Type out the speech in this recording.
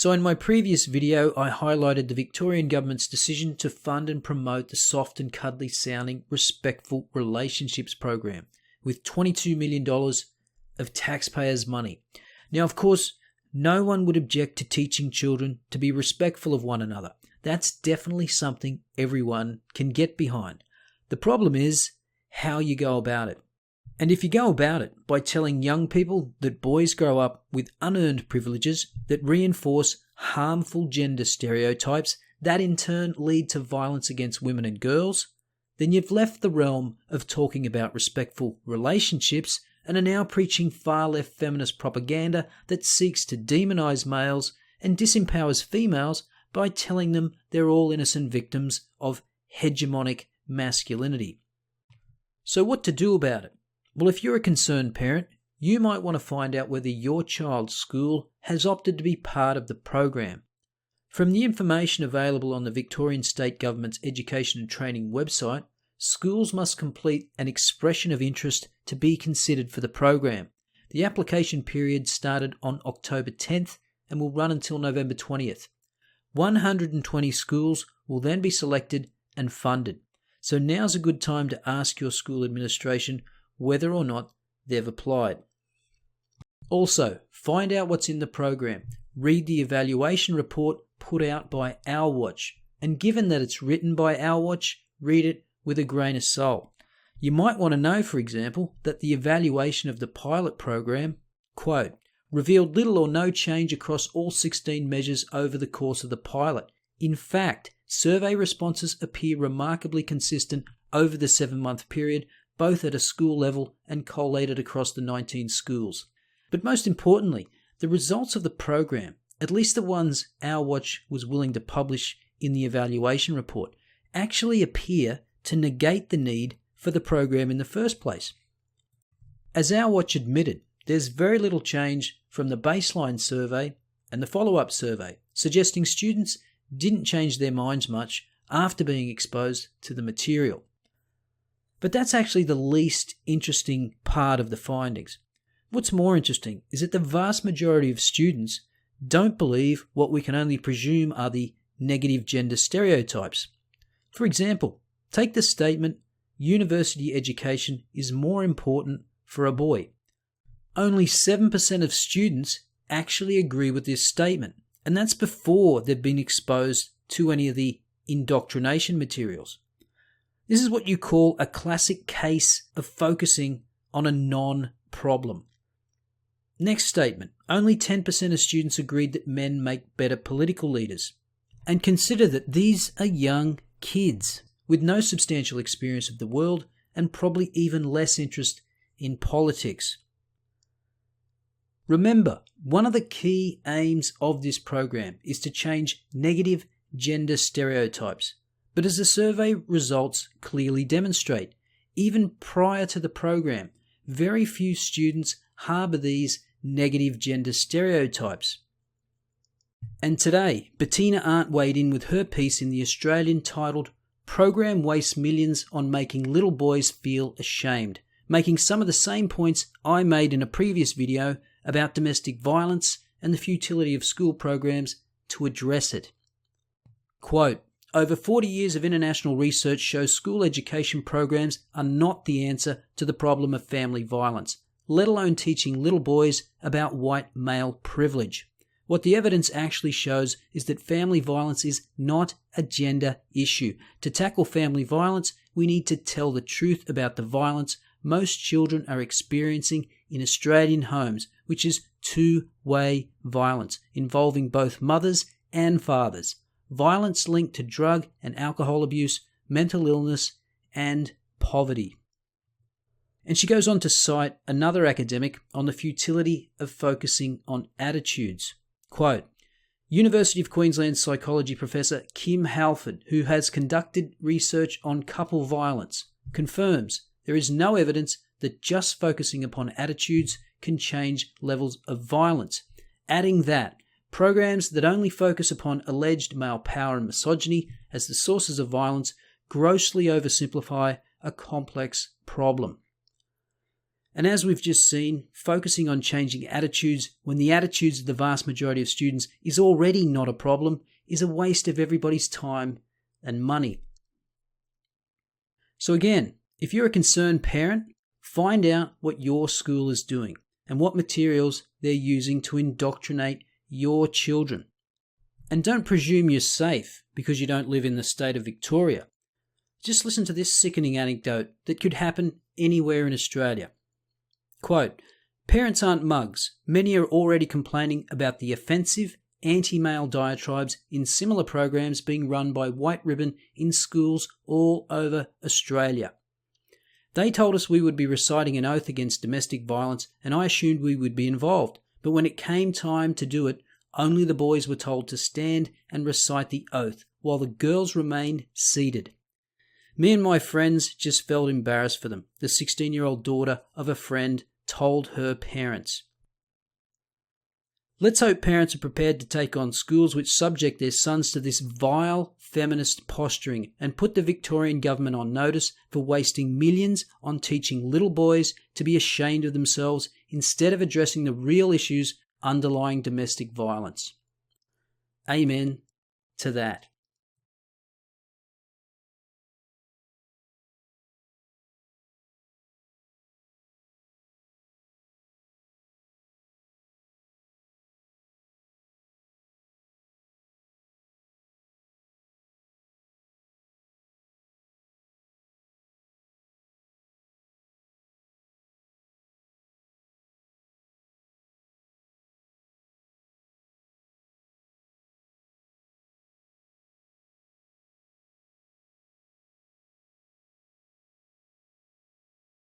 So in my previous video, I highlighted the Victorian government's decision to fund and promote the soft and cuddly sounding Respectful Relationships program with $22 million of taxpayers' money. Now, of course, no one would object to teaching children to be respectful of one another. That's definitely something everyone can get behind. The problem is how you go about it. And if you go about it by telling young people that boys grow up with unearned privileges that reinforce harmful gender stereotypes that in turn lead to violence against women and girls, then you've left the realm of talking about respectful relationships and are now preaching far-left feminist propaganda that seeks to demonize males and disempowers females by telling them they're all innocent victims of hegemonic masculinity. So what to do about it? Well, if you're a concerned parent, you might want to find out whether your child's school has opted to be part of the program. From the information available on the Victorian State Government's Education and Training website, schools must complete an expression of interest to be considered for the program. The application period started on October 10th and will run until November 20th. 120 schools will then be selected and funded. So now's a good time to ask your school administration whether or not they've applied. Also, find out what's in the program. Read the evaluation report put out by Our Watch. And given that it's written by Our Watch, read it with a grain of salt. You might want to know, for example, that the evaluation of the pilot program, quote, revealed little or no change across all 16 measures over the course of the pilot. In fact, survey responses appear remarkably consistent over the 7-month period, both at a school level and collated across the 19 schools. But most importantly, the results of the program, at least the ones Our Watch was willing to publish in the evaluation report, actually appear to negate the need for the program in the first place. As Our Watch admitted, there's very little change from the baseline survey and the follow-up survey, suggesting students didn't change their minds much after being exposed to the material. But that's actually the least interesting part of the findings. What's more interesting is that the vast majority of students don't believe what we can only presume are the negative gender stereotypes. For example, take the statement, university education is more important for a boy. Only 7% of students actually agree with this statement, and that's before they've been exposed to any of the indoctrination materials. This is what you call a classic case of focusing on a non-problem. Next statement, only 10% of students agreed that men make better political leaders. And consider that these are young kids with no substantial experience of the world and probably even less interest in politics. Remember, one of the key aims of this program is to change negative gender stereotypes. But as the survey results clearly demonstrate, even prior to the program, very few students harbour these negative gender stereotypes. And today, Bettina Arndt weighed in with her piece in The Australian titled, Program Wastes Millions on Making Little Boys Feel Ashamed, making some of the same points I made in a previous video about domestic violence and the futility of school programs to address it. Quote, over 40 years of international research shows school education programs are not the answer to the problem of family violence, let alone teaching little boys about white male privilege. What the evidence actually shows is that family violence is not a gender issue. To tackle family violence, we need to tell the truth about the violence most children are experiencing in Australian homes, which is two-way violence involving both mothers and fathers. Violence linked to drug and alcohol abuse, mental illness, and poverty. And she goes on to cite another academic on the futility of focusing on attitudes. Quote, University of Queensland psychology professor Kim Halford, who has conducted research on couple violence, confirms there is no evidence that just focusing upon attitudes can change levels of violence, adding that programs that only focus upon alleged male power and misogyny as the sources of violence grossly oversimplify a complex problem. And as we've just seen, focusing on changing attitudes when the attitudes of the vast majority of students is already not a problem is a waste of everybody's time and money. So again, if you're a concerned parent, find out what your school is doing and what materials they're using to indoctrinate your children. And don't presume you're safe because you don't live in the state of Victoria. Just listen to this sickening anecdote that could happen anywhere in Australia. Quote, "Parents aren't mugs. Many are already complaining about the offensive, anti-male diatribes in similar programs being run by White Ribbon in schools all over Australia. They told us we would be reciting an oath against domestic violence, and I assumed we would be involved. But when it came time to do it, only the boys were told to stand and recite the oath, while the girls remained seated. Me and my friends just felt embarrassed for them," the 16-year-old daughter of a friend told her parents. Let's hope parents are prepared to take on schools which subject their sons to this vile feminist posturing and put the Victorian government on notice for wasting millions on teaching little boys to be ashamed of themselves instead of addressing the real issues underlying domestic violence. Amen to that.